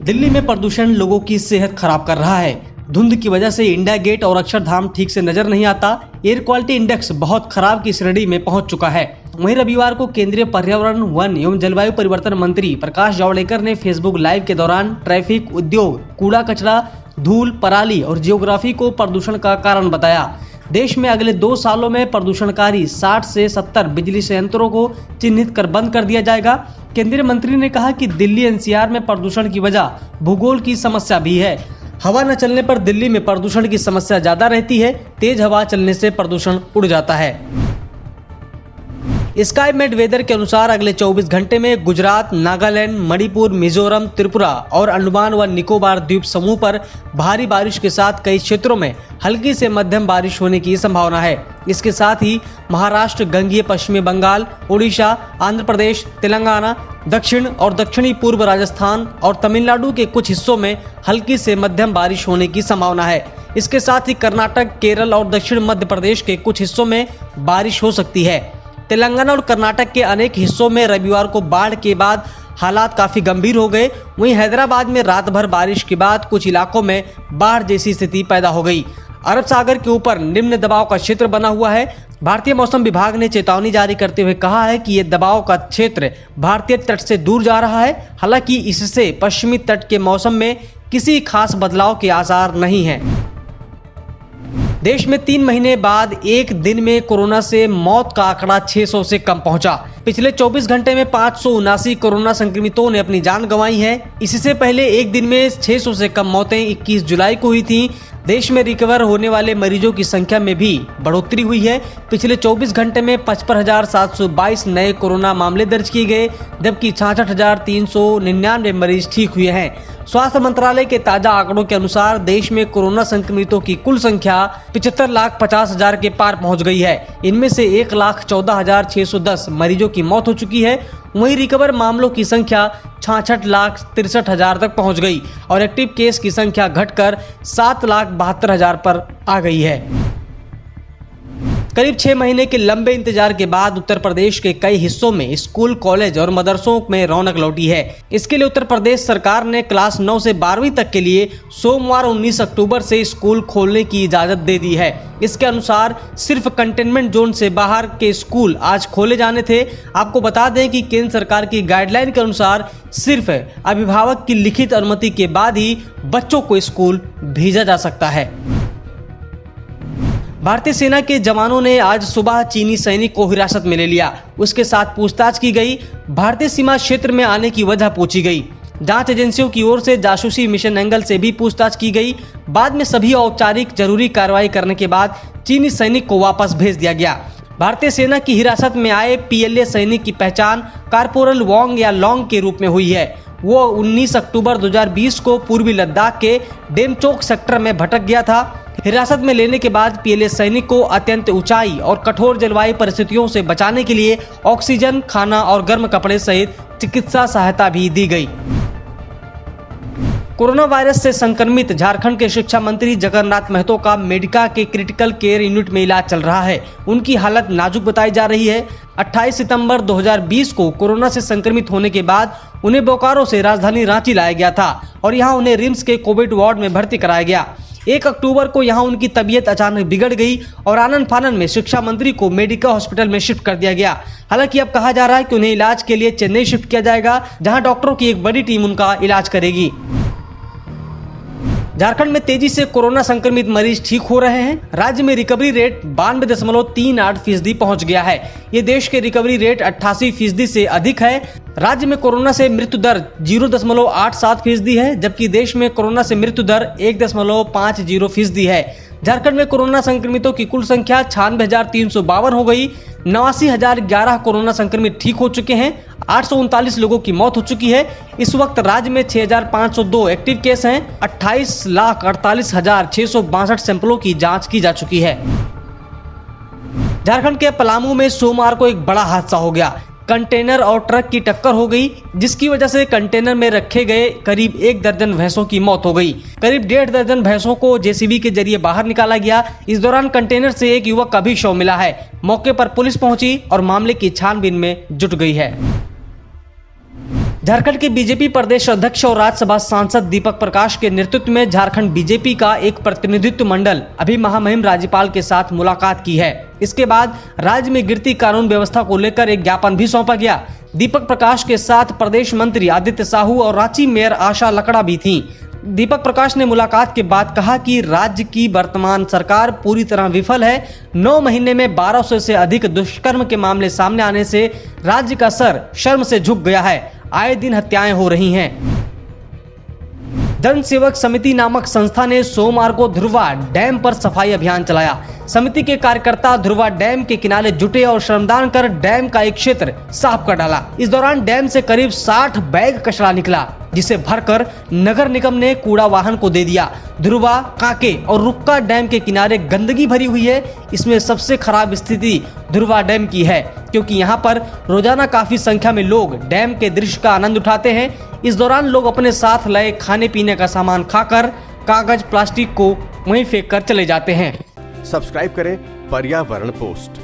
दिल्ली में प्रदूषण लोगों की सेहत खराब कर रहा है। धुंध की वजह से इंडिया गेट और अक्षरधाम ठीक से नजर नहीं आता। एयर क्वालिटी इंडेक्स बहुत खराब की श्रेणी में पहुंच चुका है। वहीं रविवार को केंद्रीय पर्यावरण, वन एवं जलवायु परिवर्तन मंत्री प्रकाश जावड़ेकर ने फेसबुक लाइव के दौरान ट्रैफिक, उद्योग, कूड़ा कचरा, धूल, पराली और जियोग्राफी को प्रदूषण का कारण बताया। देश में अगले 2 सालों में प्रदूषणकारी 60 से 70 बिजली संयंत्रों को चिन्हित कर बंद कर दिया जाएगा। केंद्रीय मंत्री ने कहा कि दिल्ली एनसीआर में प्रदूषण की वजह भूगोल की समस्या भी है। हवा न चलने पर दिल्ली में प्रदूषण की समस्या ज्यादा रहती है। तेज हवा चलने से प्रदूषण उड़ जाता है। स्काई मेट वेदर के अनुसार अगले 24 घंटे में गुजरात, नागालैंड, मणिपुर, मिजोरम, त्रिपुरा और अंडमान व निकोबार द्वीप समूह पर भारी बारिश के साथ कई क्षेत्रों में हल्की से मध्यम बारिश होने की संभावना है। इसके साथ ही महाराष्ट्र, गंगीय पश्चिमी बंगाल, उड़ीसा, आंध्र प्रदेश, तेलंगाना, दक्षिण और दक्षिणी पूर्व राजस्थान और तमिलनाडु के कुछ हिस्सों में हल्की से मध्यम बारिश होने की संभावना है। इसके साथ ही कर्नाटक, केरल और दक्षिण मध्य प्रदेश के कुछ हिस्सों में बारिश हो सकती है। तेलंगाना और कर्नाटक के अनेक हिस्सों में रविवार को बाढ़ के बाद हालात काफी गंभीर हो गए। वहीं हैदराबाद में रात भर बारिश के बाद कुछ इलाकों में बाढ़ जैसी स्थिति पैदा हो गई। अरब सागर के ऊपर निम्न दबाव का क्षेत्र बना हुआ है। भारतीय मौसम विभाग ने चेतावनी जारी करते हुए कहा है कि ये दबाव का क्षेत्र भारतीय तट से दूर जा रहा है। हालांकि इससे पश्चिमी तट के मौसम में किसी खास बदलाव के आसार नहीं है। देश में 3 महीने बाद एक दिन में कोरोना से मौत का आंकड़ा 600 से कम पहुंचा। पिछले 24 घंटे में 579 कोरोना संक्रमितों ने अपनी जान गंवाई है। इससे पहले एक दिन में 600 से कम मौतें 21 जुलाई को हुई थी। देश में रिकवर होने वाले मरीजों की संख्या में भी बढ़ोतरी हुई है। पिछले 24 घंटे में 55,722 नए कोरोना मामले दर्ज किए गए, जबकि 66,399 मरीज ठीक हुए हैं। स्वास्थ्य मंत्रालय के ताजा आंकड़ों के अनुसार देश में कोरोना संक्रमितों की कुल संख्या 75,50,000 के पार पहुंच गई है। इनमें से 1,14,610 मरीजों की मौत हो चुकी है। वहीं रिकवर मामलों की संख्या 66,63,000 तक पहुंच गई और एक्टिव केस की संख्या घटकर 7,72,000 पर आ गई है। करीब 6 महीने के लंबे इंतजार के बाद उत्तर प्रदेश के कई हिस्सों में स्कूल, कॉलेज और मदरसों में रौनक लौटी है। इसके लिए उत्तर प्रदेश सरकार ने क्लास 9 से 12वीं तक के लिए सोमवार 19 अक्टूबर से स्कूल खोलने की इजाजत दे दी है। इसके अनुसार सिर्फ कंटेनमेंट जोन से बाहर के स्कूल आज खोले जाने थे। आपको बता दें कि केंद्र सरकार की गाइडलाइन के अनुसार सिर्फ अभिभावक की लिखित अनुमति के बाद ही बच्चों को स्कूल भेजा जा सकता है। भारतीय सेना के जवानों ने आज सुबह चीनी सैनिक को हिरासत में ले लिया। उसके साथ पूछताछ की गई। भारतीय सीमा क्षेत्र में आने की वजह पूछी गई। जांच एजेंसियों की ओर से जासूसी मिशन एंगल से भी पूछताछ की गई। बाद में सभी औपचारिक जरूरी कार्रवाई करने के बाद चीनी सैनिक को वापस भेज दिया गया। भारतीय सेना की हिरासत में आए पीएलए सैनिक की पहचान कॉर्पोरल वांग या लॉन्ग के रूप में हुई है। वो 19 अक्टूबर 2020 को पूर्वी लद्दाख के डेमचोक सेक्टर में भटक गया था। हिरासत में लेने के बाद पीएलए सैनिक को अत्यंत ऊंचाई और कठोर जलवायु परिस्थितियों से बचाने के लिए ऑक्सीजन, खाना और गर्म कपड़े सहित चिकित्सा सहायता भी दी गई। कोरोना वायरस से संक्रमित झारखंड के शिक्षा मंत्री जगन्नाथ महतो का मेडिका के क्रिटिकल केयर यूनिट में इलाज चल रहा है। उनकी हालत नाजुक बताई जा रही है। 28 सितंबर 2020 को कोरोना से संक्रमित होने के बाद उन्हें बोकारो से राजधानी रांची लाया गया था और यहां उन्हें रिम्स के कोविड वार्ड में भर्ती कराया गया। 1 अक्टूबर को यहां उनकी तबीयत अचानक बिगड़ गई और आनन फानन में शिक्षा मंत्री को मेडिका हॉस्पिटल में शिफ्ट कर दिया गया। हालांकि अब कहा जा रहा है कि उन्हें इलाज के लिए चेन्नई शिफ्ट किया जाएगा, जहां डॉक्टरों की एक बड़ी टीम उनका इलाज करेगी। झारखंड में तेजी से कोरोना संक्रमित मरीज ठीक हो रहे हैं। राज्य में रिकवरी रेट 92.38% पहुंच गया है। ये देश के रिकवरी रेट 88% से अधिक है। राज्य में कोरोना से मृत्यु दर 0.87% है, जबकि देश में कोरोना से मृत्यु दर 1.50% है। झारखंड में कोरोना संक्रमितों की कुल संख्या 96,352 हो गई। 89,011 कोरोना संक्रमित ठीक हो चुके हैं। 839 लोगों की मौत हो चुकी है। इस वक्त राज्य में 6,502 एक्टिव केस हैं। 28,48,662 सैंपलों की जांच की जा चुकी है। झारखंड के पलामू में सोमवार को एक बड़ा हादसा हो गया। कंटेनर और ट्रक की टक्कर हो गई, जिसकी वजह से कंटेनर में रखे गए करीब 1 दर्जन भैंसों की मौत हो गई। करीब 1.5 दर्जन भैंसों को जेसीबी के जरिए बाहर निकाला गया। इस दौरान कंटेनर से एक युवक का भी शव मिला है। मौके पर पुलिस पहुंची और मामले की छानबीन में जुट गई है। झारखंड के बीजेपी प्रदेश अध्यक्ष और राज्यसभा सांसद दीपक प्रकाश के नेतृत्व में झारखंड बीजेपी का एक प्रतिनिधित्व मंडल अभी महामहिम राज्यपाल के साथ मुलाकात की है। इसके बाद राज्य में गिरती कानून व्यवस्था को लेकर एक ज्ञापन भी सौंपा गया। दीपक प्रकाश के साथ प्रदेश मंत्री आदित्य साहू और रांची मेयर आशा लकड़ा भी थीं। दीपक प्रकाश ने मुलाकात के बाद कहा कि राज्य की वर्तमान सरकार पूरी तरह विफल है। 9 महीने में 1200 से अधिक दुष्कर्म के मामले सामने आने से राज्य का सर शर्म से झुक गया है। आए दिन हत्याएं हो रही हैं। जन सेवक समिति नामक संस्था ने सोमवार को ध्रुवा डैम पर सफाई अभियान चलाया। समिति के कार्यकर्ता ध्रुवा डैम के किनारे जुटे और श्रमदान कर डैम का एक क्षेत्र साफ कर डाला। इस दौरान डैम से करीब 60 बैग कचरा निकला, जिसे भरकर नगर निगम ने कूड़ा वाहन को दे दिया। ध्रुवा, कांके और रुक्का डैम के किनारे गंदगी भरी हुई है। इसमें सबसे खराब स्थिति ध्रुवा डैम की है, क्योंकि यहाँ पर रोजाना काफी संख्या में लोग डैम के दृश्य का आनंद उठाते हैं। इस दौरान लोग अपने साथ लाए खाने पीने का सामान खाकर कागज प्लास्टिक को वहीं फेंक कर चले जाते हैं। सब्सक्राइब करें पर्यावरण पोस्ट।